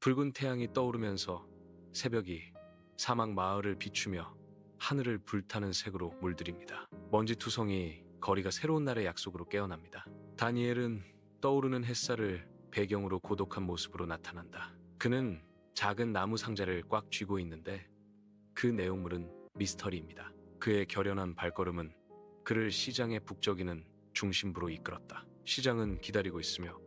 붉은 태양이 떠오르면서 새벽이 사막 마을을 비추며 하늘을 불타는 색으로 물들입니다. 먼지투성이 거리가 새로운 날의 약속으로 깨어납니다. 다니엘은 떠오르는 햇살을 배경으로 고독한 모습으로 나타난다. 그는 작은 나무 상자를 꽉 쥐고 있는데 그 내용물은 미스터리입니다. 그의 결연한 발걸음은 그를 시장의 북적이는 중심부로 이끌었다. 시장은 기다리고 있으며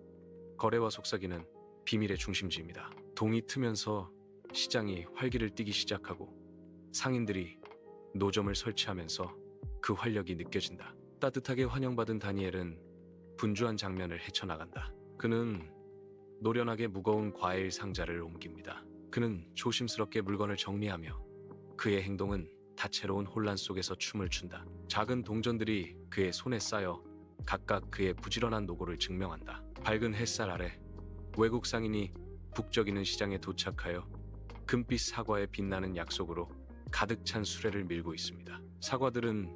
거래와 속삭이는 비밀의 중심지입니다. 동이 트면서 시장이 활기를 띠기 시작하고 상인들이 노점을 설치하면서 그 활력이 느껴진다. 따뜻하게 환영받은 다니엘은 분주한 장면을 헤쳐나간다. 그는 노련하게 무거운 과일 상자를 옮깁니다. 그는 조심스럽게 물건을 정리하며 그의 행동은 다채로운 혼란 속에서 춤을 춘다. 작은 동전들이 그의 손에 쌓여 각각 그의 부지런한 노고를 증명한다. 밝은 햇살 아래 외국 상인이 북적이는 시장에 도착하여 금빛 사과에 빛나는 약속으로 가득 찬 수레를 밀고 있습니다. 사과들은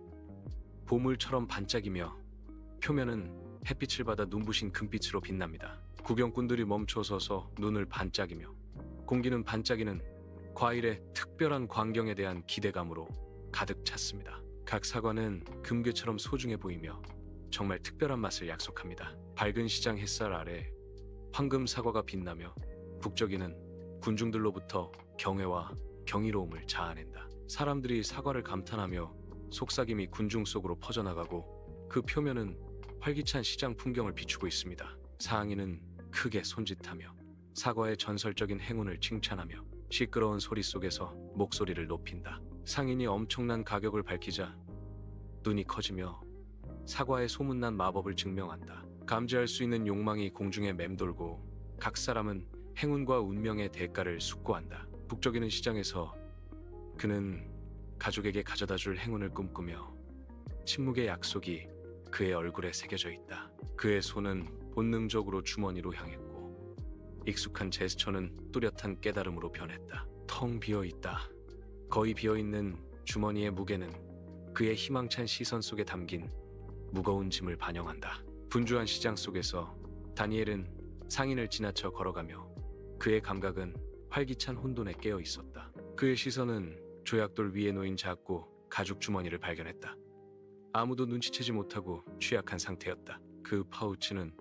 보물처럼 반짝이며 표면은 햇빛을 받아 눈부신 금빛으로 빛납니다. 구경꾼들이 멈춰서서 눈을 반짝이며 공기는 반짝이는 과일의 특별한 광경에 대한 기대감으로 가득 찼습니다. 각 사과는 금괴처럼 소중해 보이며 정말 특별한 맛을 약속합니다. 밝은 시장 햇살 아래 황금 사과가 빛나며 북적이는 군중들로부터 경애와 경이로움을 자아낸다. 사람들이 사과를 감탄하며 속삭임이 군중 속으로 퍼져나가고 그 표면은 활기찬 시장 풍경을 비추고 있습니다. 상인은 크게 손짓하며 사과의 전설적인 행운을 칭찬하며 시끄러운 소리 속에서 목소리를 높인다. 상인이 엄청난 가격을 밝히자 눈이 커지며 사과의 소문난 마법을 증명한다. 감지할 수 있는 욕망이 공중에 맴돌고 각 사람은 행운과 운명의 대가를 숙고한다. 북적이는 시장에서 그는 가족에게 가져다 줄 행운을 꿈꾸며 침묵의 약속이 그의 얼굴에 새겨져 있다. 그의 손은 본능적으로 주머니로 향했고 익숙한 제스처는 뚜렷한 깨달음으로 변했다. 텅 비어있다. 거의 비어있는 주머니의 무게는 그의 희망찬 시선 속에 담긴 무거운 짐을 반영한다. 분주한 시장 속에서 다니엘은 상인을 지나쳐 걸어가며 그의 감각은 활기찬 혼돈에 깨어 있었다. 그의 시선은 조약돌 위에 놓인 작고 가죽 주머니를 발견했다. 아무도 눈치채지 못하고 취약한 상태였다. 그 파우치는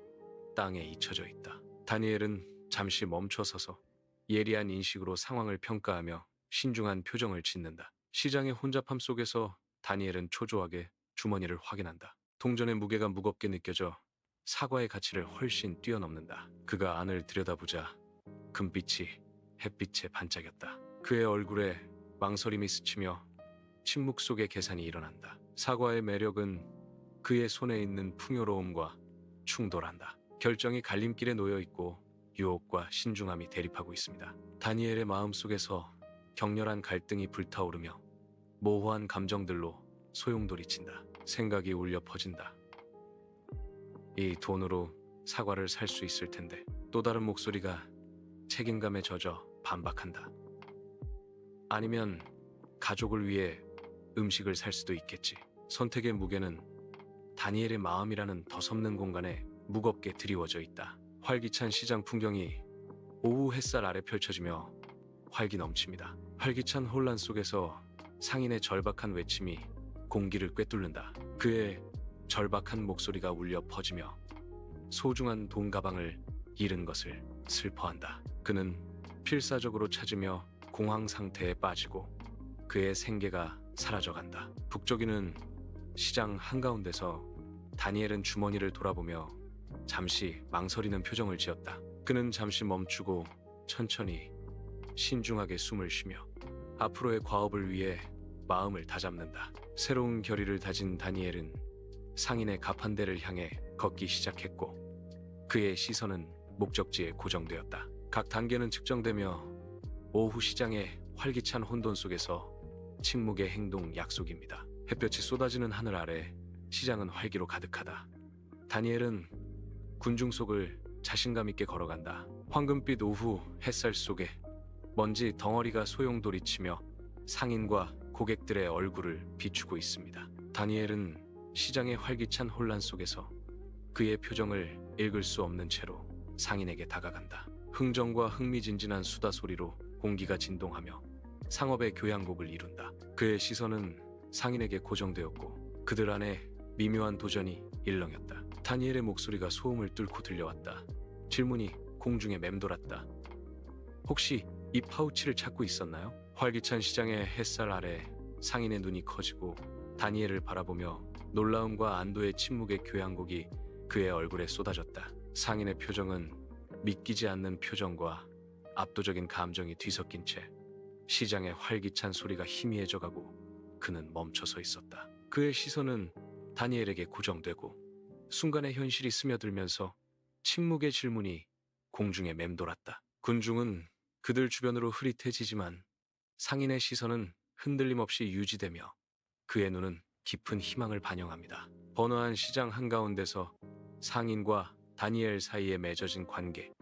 땅에 잊혀져 있다. 다니엘은 잠시 멈춰서서 예리한 인식으로 상황을 평가하며 신중한 표정을 짓는다. 시장의 혼잡함 속에서 다니엘은 초조하게 주머니를 확인한다. 동전의 무게가 무겁게 느껴져 사과의 가치를 훨씬 뛰어넘는다. 그가 안을 들여다보자 금빛이 햇빛에 반짝였다. 그의 얼굴에 망설임이 스치며 침묵 속에 계산이 일어난다. 사과의 매력은 그의 손에 있는 풍요로움과 충돌한다. 결정이 갈림길에 놓여 있고 유혹과 신중함이 대립하고 있습니다. 다니엘의 마음속에서 격렬한 갈등이 불타오르며 모호한 감정들로 소용돌이친다. 생각이 울려 퍼진다. 이 돈으로 사과를 살 수 있을 텐데. 또 다른 목소리가 책임감에 젖어 반박한다. 아니면 가족을 위해 음식을 살 수도 있겠지. 선택의 무게는 다니엘의 마음이라는 더섭는 공간에 무겁게 드리워져 있다. 활기찬 시장 풍경이 오후 햇살 아래 펼쳐지며 활기 넘칩니다. 활기찬 혼란 속에서 상인의 절박한 외침이 공기를 꿰뚫는다. 그의 절박한 목소리가 울려 퍼지며 소중한 돈 가방을 잃은 것을 슬퍼한다. 그는 필사적으로 찾으며 공황 상태에 빠지고 그의 생계가 사라져간다. 북적이는 시장 한가운데서 다니엘은 주머니를 돌아보며 잠시 망설이는 표정을 지었다. 그는 잠시 멈추고 천천히 신중하게 숨을 쉬며 앞으로의 과업을 위해 마음을 다잡는다. 새로운 결의를 다진 다니엘은 상인의 가판대를 향해 걷기 시작했고 그의 시선은 목적지에 고정되었다. 각 단계는 측정되며 오후 시장의 활기찬 혼돈 속에서 침묵의 행동 약속입니다. 햇볕이 쏟아지는 하늘 아래 시장은 활기로 가득하다. 다니엘은 군중 속을 자신감 있게 걸어간다. 황금빛 오후 햇살 속에 먼지 덩어리가 소용돌이치며 상인과 고객들의 얼굴을 비추고 있습니다. 다니엘은 시장의 활기찬 혼란 속에서 그의 표정을 읽을 수 없는 채로 상인에게 다가간다. 흥정과 흥미진진한 수다 소리로 공기가 진동하며 상업의 교향곡을 이룬다. 그의 시선은 상인에게 고정되었고 그들 안에 미묘한 도전이 일렁였다. 다니엘의 목소리가 소음을 뚫고 들려왔다. 질문이 공중에 맴돌았다. 혹시 이 파우치를 찾고 있었나요? 활기찬 시장의 햇살 아래 상인의 눈이 커지고 다니엘을 바라보며 놀라움과 안도의 침묵의 교향곡이 그의 얼굴에 쏟아졌다. 상인의 표정은 믿기지 않는 표정과 압도적인 감정이 뒤섞인 채 시장의 활기찬 소리가 희미해져가고 그는 멈춰서 있었다. 그의 시선은 다니엘에게 고정되고 순간의 현실이 스며들면서 침묵의 질문이 공중에 맴돌았다. 군중은 그들 주변으로 흐릿해지지만 상인의 시선은 흔들림 없이 유지되며 그의 눈은 깊은 희망을 반영합니다. 번화한 시장 한가운데서 상인과 다니엘 사이에 맺어진 관계,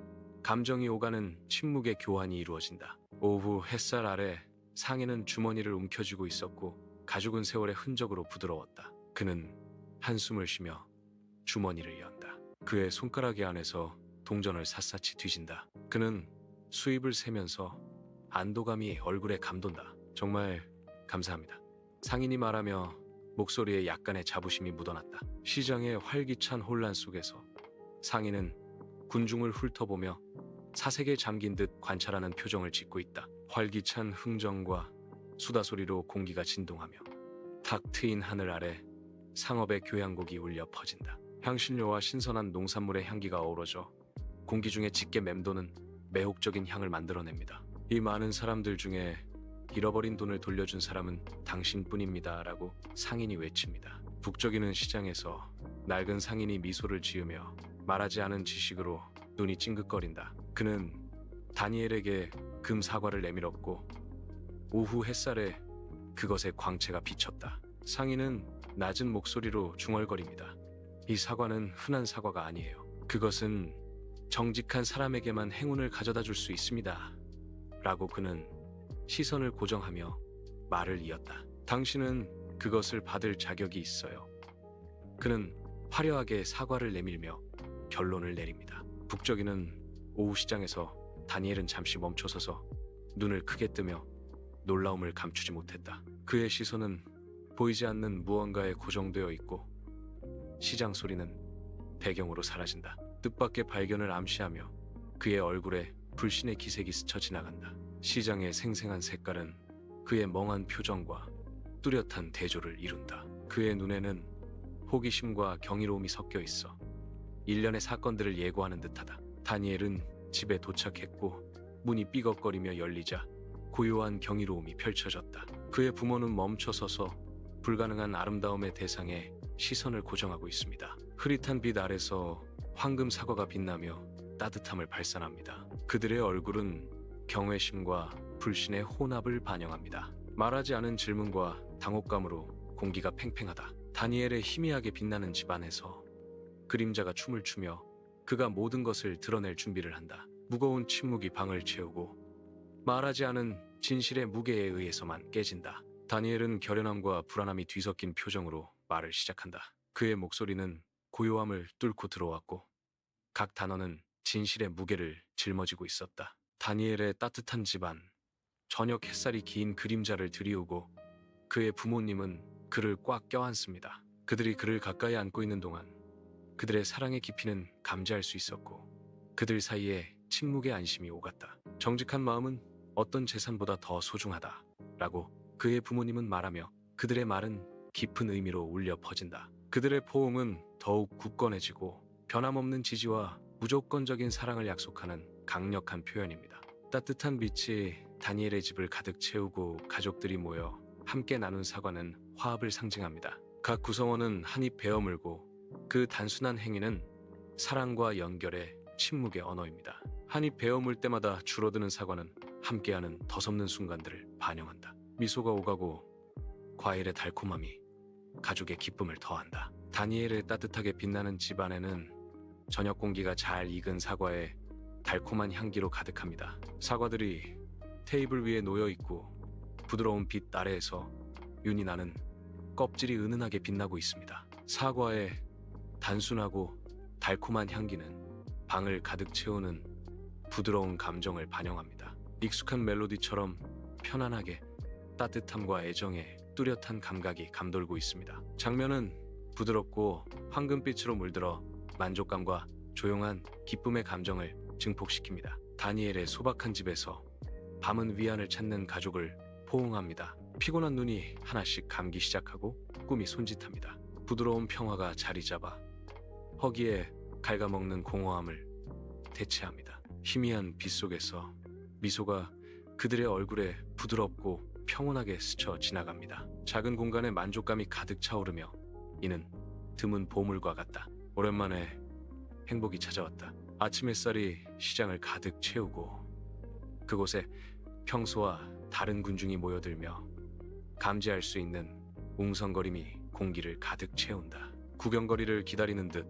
감정이 오가는 침묵의 교환이 이루어진다. 오후 햇살 아래 상인은 주머니를 움켜쥐고 있었고 가죽은 세월의 흔적으로 부드러웠다. 그는 한숨을 쉬며 주머니를 연다. 그의 손가락이 안에서 동전을 샅샅이 뒤진다. 그는 수입을 세면서 안도감이 얼굴에 감돈다. 정말 감사합니다. 상인이 말하며 목소리에 약간의 자부심이 묻어났다. 시장의 활기찬 혼란 속에서 상인은 군중을 훑어보며 사색에 잠긴 듯 관찰하는 표정을 짓고 있다. 활기찬 흥정과 수다 소리로 공기가 진동하며 탁 트인 하늘 아래 상업의 교향곡이 울려 퍼진다. 향신료와 신선한 농산물의 향기가 어우러져 공기 중에 짙게 맴도는 매혹적인 향을 만들어냅니다. 이 많은 사람들 중에 잃어버린 돈을 돌려준 사람은 당신뿐입니다. 라고 상인이 외칩니다. 북적이는 시장에서 낡은 상인이 미소를 지으며 말하지 않은 지식으로 눈이 찡긋거린다. 그는 다니엘에게 금 사과를 내밀었고 오후 햇살에 그것의 광채가 비쳤다. 상인은 낮은 목소리로 중얼거립니다. 이 사과는 흔한 사과가 아니에요. 그것은 정직한 사람에게만 행운을 가져다 줄 수 있습니다. 라고 그는 시선을 고정하며 말을 이었다. 당신은 그것을 받을 자격이 있어요. 그는 화려하게 사과를 내밀며 결론을 내립니다. 북적이는 오후 시장에서 다니엘은 잠시 멈춰서서 눈을 크게 뜨며 놀라움을 감추지 못했다. 그의 시선은 보이지 않는 무언가에 고정되어 있고 시장 소리는 배경으로 사라진다. 뜻밖의 발견을 암시하며 그의 얼굴에 불신의 기색이 스쳐 지나간다. 시장의 생생한 색깔은 그의 멍한 표정과 뚜렷한 대조를 이룬다. 그의 눈에는 호기심과 경이로움이 섞여 있어 일련의 사건들을 예고하는 듯하다. 다니엘은 집에 도착했고 문이 삐걱거리며 열리자 고요한 경이로움이 펼쳐졌다. 그의 부모는 멈춰서서 불가능한 아름다움의 대상에 시선을 고정하고 있습니다. 흐릿한 빛 아래서 황금 사과가 빛나며 따뜻함을 발산합니다. 그들의 얼굴은 경외심과 불신의 혼합을 반영합니다. 말하지 않은 질문과 당혹감으로 공기가 팽팽하다. 다니엘의 희미하게 빛나는 집안에서 그림자가 춤을 추며 그가 모든 것을 드러낼 준비를 한다. 무거운 침묵이 방을 채우고 말하지 않은 진실의 무게에 의해서만 깨진다. 다니엘은 결연함과 불안함이 뒤섞인 표정으로 말을 시작한다. 그의 목소리는 고요함을 뚫고 들어왔고 각 단어는 진실의 무게를 짊어지고 있었다. 다니엘의 따뜻한 집안, 저녁 햇살이 긴 그림자를 드리우고 그의 부모님은 그를 꽉 껴안습니다. 그들이 그를 가까이 안고 있는 동안 그들의 사랑의 깊이는 감지할 수 있었고 그들 사이에 침묵의 안심이 오갔다. 정직한 마음은 어떤 재산보다 더 소중하다 라고 그의 부모님은 말하며 그들의 말은 깊은 의미로 울려 퍼진다. 그들의 포옹은 더욱 굳건해지고 변함없는 지지와 무조건적인 사랑을 약속하는 강력한 표현입니다. 따뜻한 빛이 다니엘의 집을 가득 채우고 가족들이 모여 함께 나눈 사과는 화합을 상징합니다. 각 구성원은 한입 베어 물고 그 단순한 행위는 사랑과 연결의 침묵의 언어입니다. 한입 베어 물 때마다 줄어드는 사과는 함께하는 덧없는 순간들을 반영한다. 미소가 오가고 과일의 달콤함이 가족의 기쁨을 더한다. 다니엘의 따뜻하게 빛나는 집안에는 저녁 공기가 잘 익은 사과에 달콤한 향기로 가득합니다. 사과들이 테이블 위에 놓여 있고 부드러운 빛 아래에서 윤이 나는 껍질이 은은하게 빛나고 있습니다. 사과의 단순하고 달콤한 향기는 방을 가득 채우는 부드러운 감정을 반영합니다. 익숙한 멜로디처럼 편안하게 따뜻함과 애정의 뚜렷한 감각이 감돌고 있습니다. 장면은 부드럽고 황금빛으로 물들어 만족감과 조용한 기쁨의 감정을 증폭시킵니다. 다니엘의 소박한 집에서 밤은 위안을 찾는 가족을 포옹합니다. 피곤한 눈이 하나씩 감기 시작하고 꿈이 손짓합니다. 부드러운 평화가 자리 잡아 허기에 갉아먹는 공허함을 대체합니다. 희미한 빛 속에서 미소가 그들의 얼굴에 부드럽고 평온하게 스쳐 지나갑니다. 작은 공간에 만족감이 가득 차오르며 이는 드문 보물과 같다. 오랜만에 행복이 찾아왔다. 아침 햇살이 시장을 가득 채우고 그곳에 평소와 다른 군중이 모여들며 감지할 수 있는 웅성거림이 공기를 가득 채운다. 구경거리를 기다리는 듯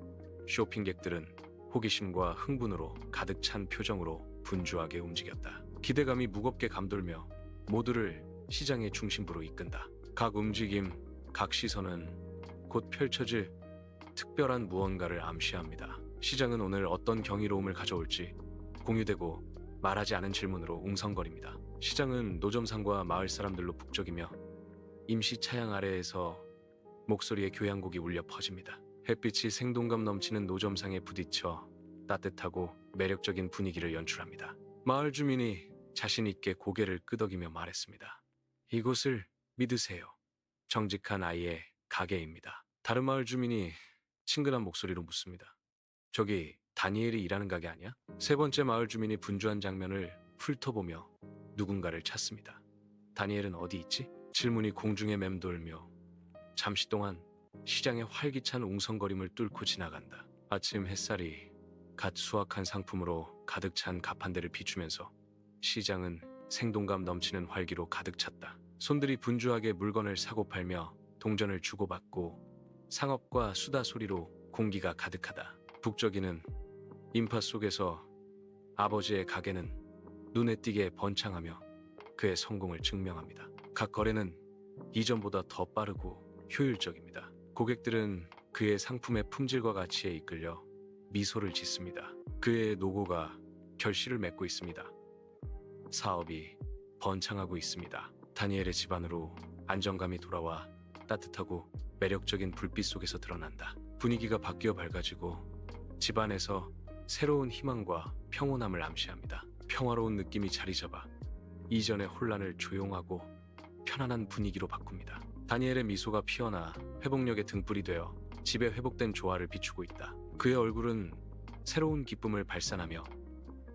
쇼핑객들은 호기심과 흥분으로 가득 찬 표정으로 분주하게 움직였다. 기대감이 무겁게 감돌며 모두를 시장의 중심부로 이끈다. 각 움직임, 각 시선은 곧 펼쳐질 특별한 무언가를 암시합니다. 시장은 오늘 어떤 경이로움을 가져올지 공유되고 말하지 않은 질문으로 웅성거립니다. 시장은 노점상과 마을 사람들로 북적이며 임시 차양 아래에서 목소리의 교향곡이 울려 퍼집니다. 햇빛이 생동감 넘치는 노점상에 부딪혀 따뜻하고 매력적인 분위기를 연출합니다. 마을 주민이 자신 있게 고개를 끄덕이며 말했습니다. 이곳을 믿으세요. 정직한 아이의 가게입니다. 다른 마을 주민이 친근한 목소리로 묻습니다. 저기 다니엘이 일하는 가게 아니야? 세 번째 마을 주민이 분주한 장면을 훑어보며 누군가를 찾습니다. 다니엘은 어디 있지? 질문이 공중에 맴돌며 잠시 동안 시장의 활기찬 웅성거림을 뚫고 지나간다. 아침 햇살이 갓 수확한 상품으로 가득 찬 가판대를 비추면서 시장은 생동감 넘치는 활기로 가득 찼다. 손들이 분주하게 물건을 사고 팔며 동전을 주고받고 상업과 수다 소리로 공기가 가득하다. 북적이는 인파 속에서 아버지의 가게는 눈에 띄게 번창하며 그의 성공을 증명합니다. 각 거래는 이전보다 더 빠르고 효율적입니다. 고객들은 그의 상품의 품질과 가치에 이끌려 미소를 짓습니다. 그의 노고가 결실을 맺고 있습니다. 사업이 번창하고 있습니다. 다니엘의 집안으로 안정감이 돌아와 따뜻하고 매력적인 불빛 속에서 드러난다. 분위기가 바뀌어 밝아지고 집안에서 새로운 희망과 평온함을 암시합니다. 평화로운 느낌이 자리 잡아 이전의 혼란을 조용하고 편안한 분위기로 바꿉니다. 다니엘의 미소가 피어나 회복력의 등불이 되어 집에 회복된 조화를 비추고 있다. 그의 얼굴은 새로운 기쁨을 발산하며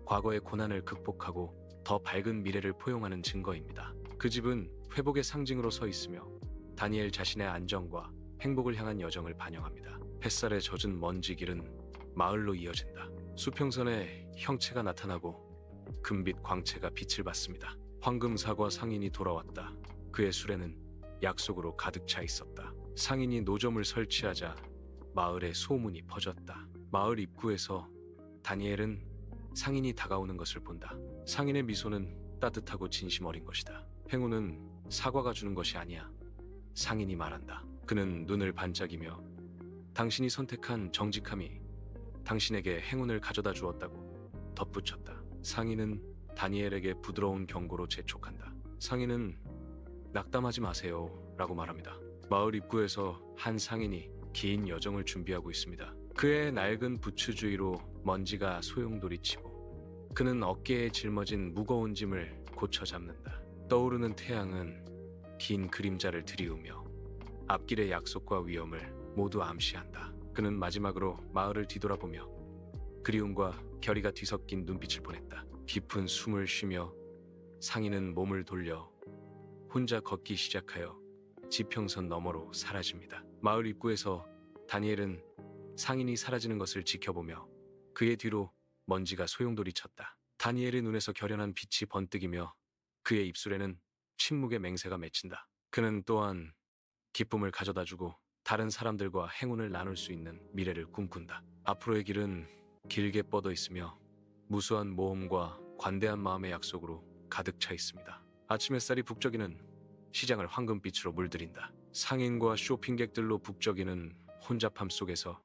과거의 고난을 극복하고 더 밝은 미래를 포용하는 증거입니다. 그 집은 회복의 상징으로 서 있으며 다니엘 자신의 안정과 행복을 향한 여정을 반영합니다. 햇살에 젖은 먼지길은 마을로 이어진다. 수평선에 형체가 나타나고 금빛 광채가 빛을 받습니다. 황금사과 상인이 돌아왔다. 그의 술에는 약속으로 가득 차 있었다. 상인이 노점을 설치하자 마을에 소문이 퍼졌다. 마을 입구에서 다니엘은 상인이 다가오는 것을 본다. 상인의 미소는 따뜻하고 진심 어린 것이다. 행운은 사과가 주는 것이 아니야. 상인이 말한다. 그는 눈을 반짝이며 당신이 선택한 정직함이 당신에게 행운을 가져다 주었다고 덧붙였다. 상인은 다니엘에게 부드러운 경고로 재촉한다. 상인은 낙담하지 마세요 라고 말합니다. 마을 입구에서 한 상인이 긴 여정을 준비하고 있습니다. 그의 낡은 부츠 주위로 먼지가 소용돌이치고 그는 어깨에 짊어진 무거운 짐을 고쳐 잡는다. 떠오르는 태양은 긴 그림자를 드리우며 앞길의 약속과 위험을 모두 암시한다. 그는 마지막으로 마을을 뒤돌아보며 그리움과 결의가 뒤섞인 눈빛을 보냈다. 깊은 숨을 쉬며 상인은 몸을 돌려 혼자 걷기 시작하여 지평선 너머로 사라집니다. 마을 입구에서 다니엘은 상인이 사라지는 것을 지켜보며 그의 뒤로 먼지가 소용돌이 쳤다. 다니엘의 눈에서 결연한 빛이 번뜩이며 그의 입술에는 침묵의 맹세가 맺힌다. 그는 또한 기쁨을 가져다주고 다른 사람들과 행운을 나눌 수 있는 미래를 꿈꾼다. 앞으로의 길은 길게 뻗어 있으며 무수한 모험과 관대한 마음의 약속으로 가득 차 있습니다. 아침 햇살이 북적이는 시장을 황금빛으로 물들인다. 상인과 쇼핑객들로 북적이는 혼잡함 속에서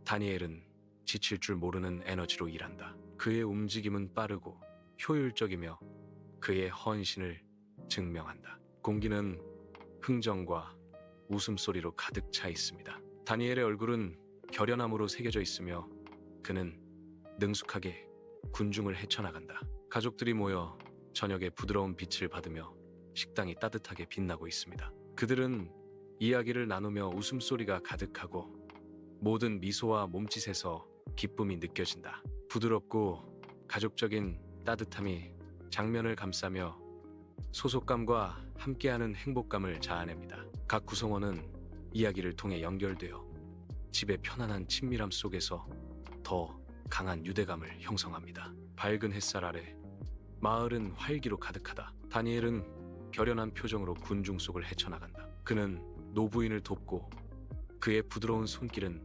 다니엘은 지칠 줄 모르는 에너지로 일한다. 그의 움직임은 빠르고 효율적이며 그의 헌신을 증명한다. 공기는 흥정과 웃음소리로 가득 차 있습니다. 다니엘의 얼굴은 결연함으로 새겨져 있으며 그는 능숙하게 군중을 헤쳐나간다. 가족들이 모여 저녁의 부드러운 빛을 받으며 식당이 따뜻하게 빛나고 있습니다. 그들은 이야기를 나누며 웃음소리가 가득하고 모든 미소와 몸짓에서 기쁨이 느껴진다. 부드럽고 가족적인 따뜻함이 장면을 감싸며 소속감과 함께하는 행복감을 자아냅니다. 각 구성원은 이야기를 통해 연결되어 집의 편안한 친밀함 속에서 더 강한 유대감을 형성합니다. 밝은 햇살 아래 마을은 활기로 가득하다. 다니엘은 결연한 표정으로 군중 속을 헤쳐나간다. 그는 노부인을 돕고 그의 부드러운 손길은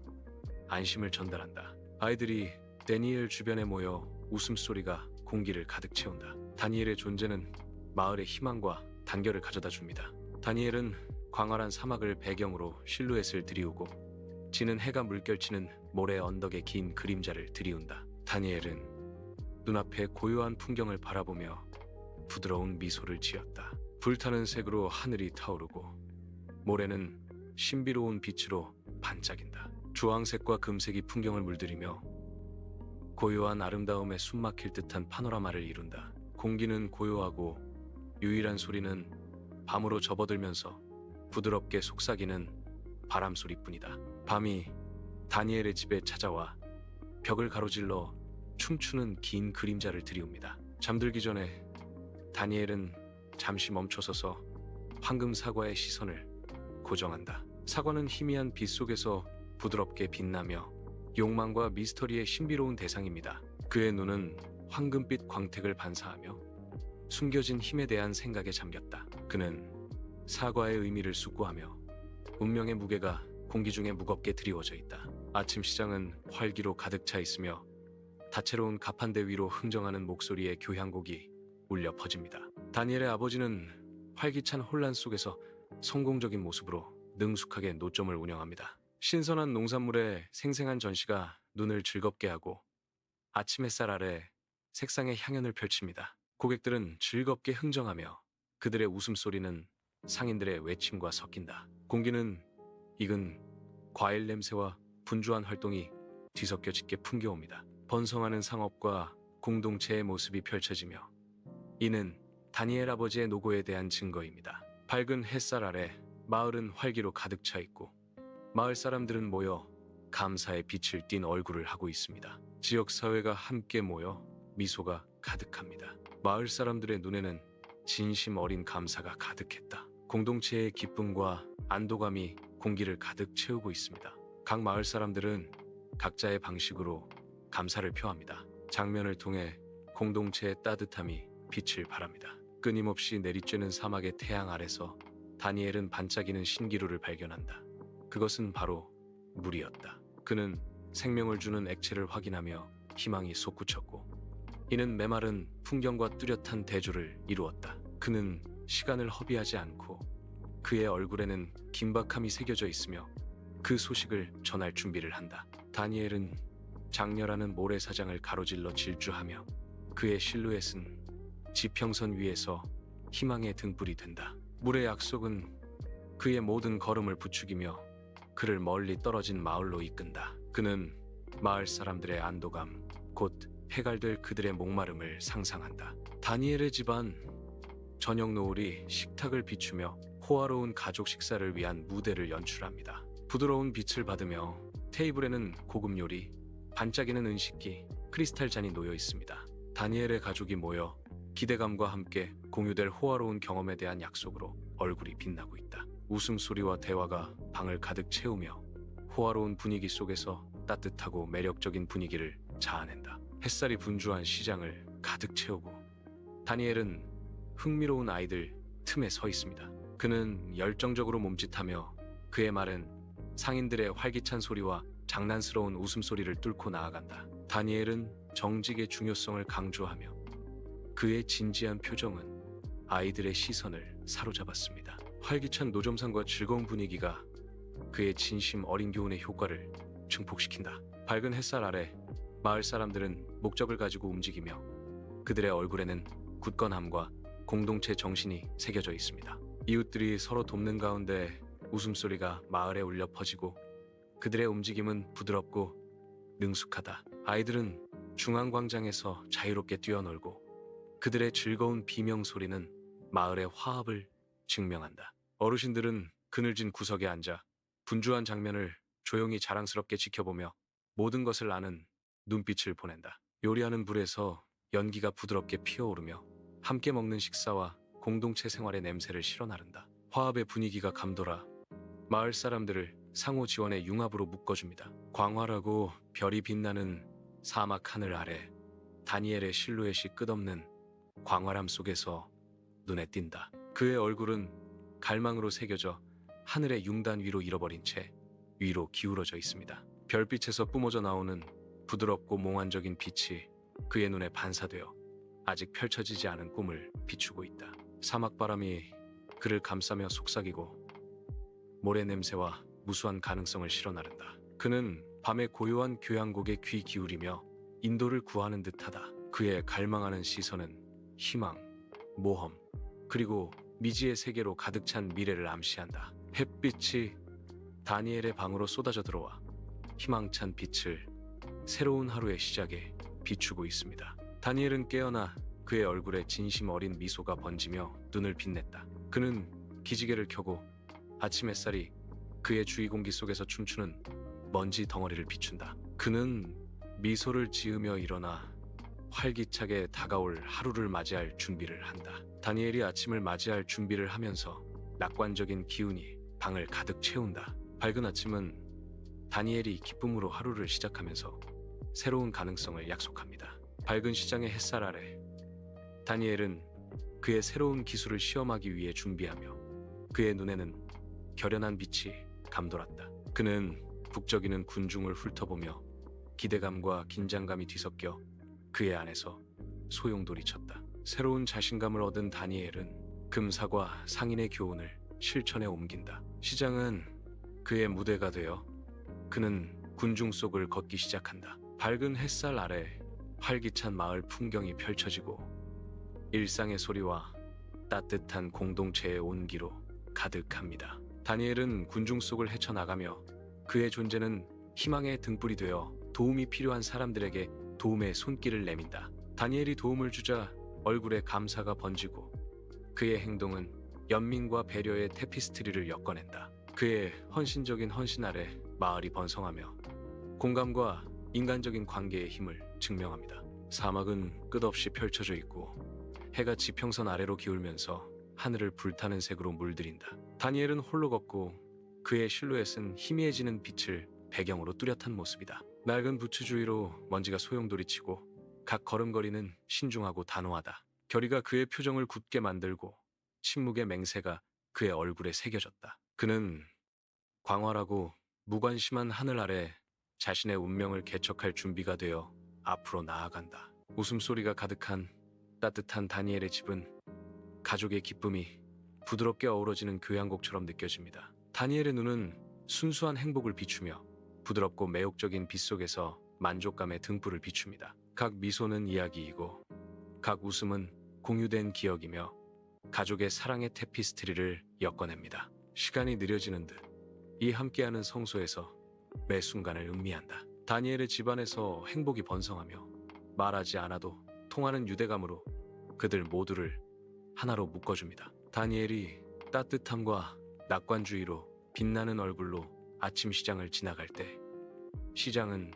안심을 전달한다. 아이들이 다니엘 주변에 모여 웃음소리가 공기를 가득 채운다. 다니엘의 존재는 마을의 희망과 단결을 가져다 줍니다. 다니엘은 광활한 사막을 배경으로 실루엣을 드리우고 지는 해가 물결치는 모래 언덕의 긴 그림자를 드리운다. 다니엘은 눈앞의 고요한 풍경을 바라보며 부드러운 미소를 지었다. 불타는 색으로 하늘이 타오르고 모래는 신비로운 빛으로 반짝인다. 주황색과 금색이 풍경을 물들이며 고요한 아름다움에 숨막힐 듯한 파노라마를 이룬다. 공기는 고요하고 유일한 소리는 밤으로 접어들면서 부드럽게 속삭이는 바람 소리뿐이다. 밤이 다니엘의 집에 찾아와 벽을 가로질러 춤추는 긴 그림자를 드리웁니다. 잠들기 전에 다니엘은 잠시 멈춰서서 황금 사과의 시선을 고정한다. 사과는 희미한 빛 속에서 부드럽게 빛나며 욕망과 미스터리의 신비로운 대상입니다. 그의 눈은 황금빛 광택을 반사하며 숨겨진 힘에 대한 생각에 잠겼다. 그는 사과의 의미를 숙고하며 운명의 무게가 공기 중에 무겁게 드리워져 있다. 아침 시장은 활기로 가득 차 있으며 다채로운 가판대 위로 흥정하는 목소리의 교향곡이 울려 퍼집니다. 다니엘의 아버지는 활기찬 혼란 속에서 성공적인 모습으로 능숙하게 노점을 운영합니다. 신선한 농산물의 생생한 전시가 눈을 즐겁게 하고 아침 햇살 아래 색상의 향연을 펼칩니다. 고객들은 즐겁게 흥정하며 그들의 웃음소리는 상인들의 외침과 섞인다. 공기는 익은 과일 냄새와 분주한 활동이 뒤섞여 짙게 풍겨옵니다. 번성하는 상업과 공동체의 모습이 펼쳐지며 이는 다니엘 아버지의 노고에 대한 증거입니다. 밝은 햇살 아래 마을은 활기로 가득 차 있고 마을 사람들은 모여 감사의 빛을 띤 얼굴을 하고 있습니다. 지역 사회가 함께 모여 미소가 가득합니다. 마을 사람들의 눈에는 진심 어린 감사가 가득했다. 공동체의 기쁨과 안도감이 공기를 가득 채우고 있습니다. 각 마을 사람들은 각자의 방식으로 감사를 표합니다. 장면을 통해 공동체의 따뜻함이 빛을 발합니다. 끊임없이 내리쬐는 사막의 태양 아래서 다니엘은 반짝이는 신기루를 발견한다. 그것은 바로 물이었다. 그는 생명을 주는 액체를 확인하며 희망이 솟구쳤고 이는 메마른 풍경과 뚜렷한 대조를 이루었다. 그는 시간을 허비하지 않고 그의 얼굴에는 긴박함이 새겨져 있으며 그 소식을 전할 준비를 한다. 다니엘은 장렬하는 모래사장을 가로질러 질주하며 그의 실루엣은 지평선 위에서 희망의 등불이 된다. 물의 약속은 그의 모든 걸음을 부추기며 그를 멀리 떨어진 마을로 이끈다. 그는 마을 사람들의 안도감, 곧 해갈될 그들의 목마름을 상상한다. 다니엘의 집안 저녁 노을이 식탁을 비추며 호화로운 가족 식사를 위한 무대를 연출합니다. 부드러운 빛을 받으며 테이블에는 고급 요리, 반짝이는 은식기, 크리스탈 잔이 놓여 있습니다. 다니엘의 가족이 모여 기대감과 함께 공유될 호화로운 경험에 대한 약속으로 얼굴이 빛나고 있다. 웃음소리와 대화가 방을 가득 채우며 호화로운 분위기 속에서 따뜻하고 매력적인 분위기를 자아낸다. 햇살이 분주한 시장을 가득 채우고 다니엘은 흥미로운 아이들 틈에 서 있습니다. 그는 열정적으로 몸짓하며 그의 말은 상인들의 활기찬 소리와 장난스러운 웃음소리를 뚫고 나아간다. 다니엘은 정직의 중요성을 강조하며 그의 진지한 표정은 아이들의 시선을 사로잡았습니다. 활기찬 노점상과 즐거운 분위기가 그의 진심 어린 교훈의 효과를 증폭시킨다. 밝은 햇살 아래 마을 사람들은 목적을 가지고 움직이며 그들의 얼굴에는 굳건함과 공동체 정신이 새겨져 있습니다. 이웃들이 서로 돕는 가운데 웃음소리가 마을에 울려 퍼지고 그들의 움직임은 부드럽고 능숙하다. 아이들은 중앙광장에서 자유롭게 뛰어놀고 그들의 즐거운 비명소리는 마을의 화합을 증명한다. 어르신들은 그늘진 구석에 앉아 분주한 장면을 조용히 자랑스럽게 지켜보며 모든 것을 아는 눈빛을 보낸다. 요리하는 불에서 연기가 부드럽게 피어오르며 함께 먹는 식사와 공동체 생활의 냄새를 실어 나른다. 화합의 분위기가 감돌아 마을 사람들을 상호 지원의 융합으로 묶어줍니다. 광활하고 별이 빛나는 사막 하늘 아래 다니엘의 실루엣이 끝없는 광활함 속에서 눈에 띈다. 그의 얼굴은 갈망으로 새겨져 하늘의 융단 위로 잃어버린 채 위로 기울어져 있습니다. 별빛에서 뿜어져 나오는 부드럽고 몽환적인 빛이 그의 눈에 반사되어 아직 펼쳐지지 않은 꿈을 비추고 있다. 사막바람이 그를 감싸며 속삭이고 모래 냄새와 무수한 가능성을 실어 나른다. 그는 밤의 고요한 교향곡에 귀 기울이며 인도를 구하는 듯하다. 그의 갈망하는 시선은 희망, 모험, 그리고 미지의 세계로 가득 찬 미래를 암시한다. 햇빛이 다니엘의 방으로 쏟아져 들어와 희망찬 빛을 새로운 하루의 시작에 비추고 있습니다. 다니엘은 깨어나 그의 얼굴에 진심 어린 미소가 번지며 눈을 빛냈다. 그는 기지개를 켜고 아침 햇살이 그의 주위 공기 속에서 춤추는 먼지 덩어리를 비춘다. 그는 미소를 지으며 일어나 활기차게 다가올 하루를 맞이할 준비를 한다. 다니엘이 아침을 맞이할 준비를 하면서 낙관적인 기운이 방을 가득 채운다. 밝은 아침은 다니엘이 기쁨으로 하루를 시작하면서 새로운 가능성을 약속합니다. 밝은 시장의 햇살 아래 다니엘은 그의 새로운 기술을 시험하기 위해 준비하며 그의 눈에는 결연한 빛이 감돌았다. 그는 북적이는 군중을 훑어보며 기대감과 긴장감이 뒤섞여 그의 안에서 소용돌이쳤다. 새로운 자신감을 얻은 다니엘은 금사과 상인의 교훈을 실천에 옮긴다. 시장은 그의 무대가 되어 그는 군중 속을 걷기 시작한다. 밝은 햇살 아래 활기찬 마을 풍경이 펼쳐지고 일상의 소리와 따뜻한 공동체의 온기로 가득합니다. 다니엘은 군중 속을 헤쳐나가며 그의 존재는 희망의 등불이 되어 도움이 필요한 사람들에게 도움의 손길을 내민다. 다니엘이 도움을 주자 얼굴에 감사가 번지고 그의 행동은 연민과 배려의 테피스트리를 엮어낸다. 그의 헌신적인 헌신 아래 마을이 번성하며 공감과 인간적인 관계의 힘을 증명합니다. 사막은 끝없이 펼쳐져 있고 해가 지평선 아래로 기울면서 하늘을 불타는 색으로 물들인다. 다니엘은 홀로 걷고 그의 실루엣은 희미해지는 빛을 배경으로 뚜렷한 모습이다. 낡은 부츠 주위로 먼지가 소용돌이치고 각 걸음걸이는 신중하고 단호하다. 결의가 그의 표정을 굳게 만들고 침묵의 맹세가 그의 얼굴에 새겨졌다. 그는 광활하고 무관심한 하늘 아래 자신의 운명을 개척할 준비가 되어 앞으로 나아간다. 웃음소리가 가득한 따뜻한 다니엘의 집은 가족의 기쁨이 부드럽게 어우러지는 교향곡처럼 느껴집니다. 다니엘의 눈은 순수한 행복을 비추며 부드럽고 매혹적인 빛 속에서 만족감의 등불을 비춥니다. 각 미소는 이야기이고 각 웃음은 공유된 기억이며 가족의 사랑의 테피스트리를 엮어냅니다. 시간이 느려지는 듯 이 함께하는 성소에서 매 순간을 음미한다. 다니엘의 집안에서 행복이 번성하며 말하지 않아도 통하는 유대감으로 그들 모두를 하나로 묶어줍니다. 다니엘이 따뜻함과 낙관주의로 빛나는 얼굴로 아침 시장을 지나갈 때 시장은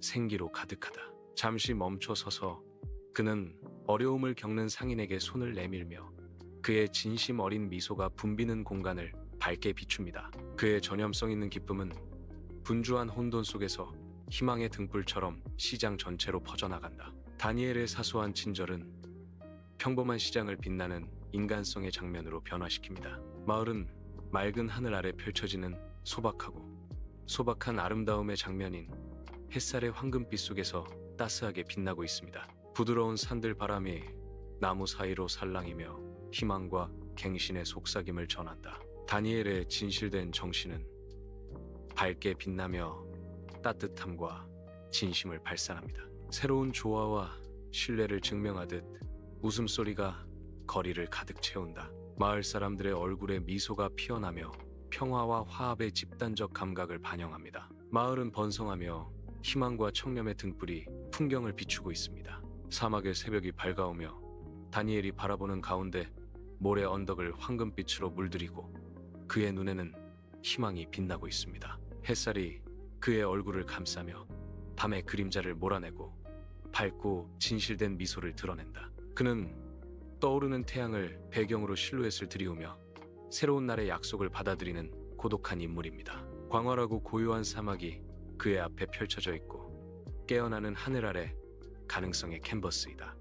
생기로 가득하다. 잠시 멈춰 서서 그는 어려움을 겪는 상인에게 손을 내밀며 그의 진심 어린 미소가 붐비는 공간을 밝게 비춥니다. 그의 전염성 있는 기쁨은 분주한 혼돈 속에서 희망의 등불처럼 시장 전체로 퍼져나간다. 다니엘의 사소한 친절은 평범한 시장을 빛나는 인간성의 장면으로 변화시킵니다. 마을은 맑은 하늘 아래 펼쳐지는 소박한 아름다움의 장면인 햇살의 황금빛 속에서 따스하게 빛나고 있습니다. 부드러운 산들 바람이 나무 사이로 살랑이며 희망과 갱신의 속삭임을 전한다. 다니엘의 진실된 정신은 밝게 빛나며 따뜻함과 진심을 발산합니다. 새로운 조화와 신뢰를 증명하듯 웃음소리가 거리를 가득 채운다. 마을 사람들의 얼굴에 미소가 피어나며 평화와 화합의 집단적 감각을 반영합니다. 마을은 번성하며 희망과 청렴의 등불이 풍경을 비추고 있습니다. 사막의 새벽이 밝아오며 다니엘이 바라보는 가운데 모래 언덕을 황금빛으로 물들이고 그의 눈에는 희망이 빛나고 있습니다. 햇살이 그의 얼굴을 감싸며 밤의 그림자를 몰아내고 밝고 진실된 미소를 드러낸다. 그는 떠오르는 태양을 배경으로 실루엣을 들이우며 새로운 날의 약속을 받아들이는 고독한 인물입니다. 광활하고 고요한 사막이 그의 앞에 펼쳐져 있고 깨어나는 하늘 아래 가능성의 캔버스이다.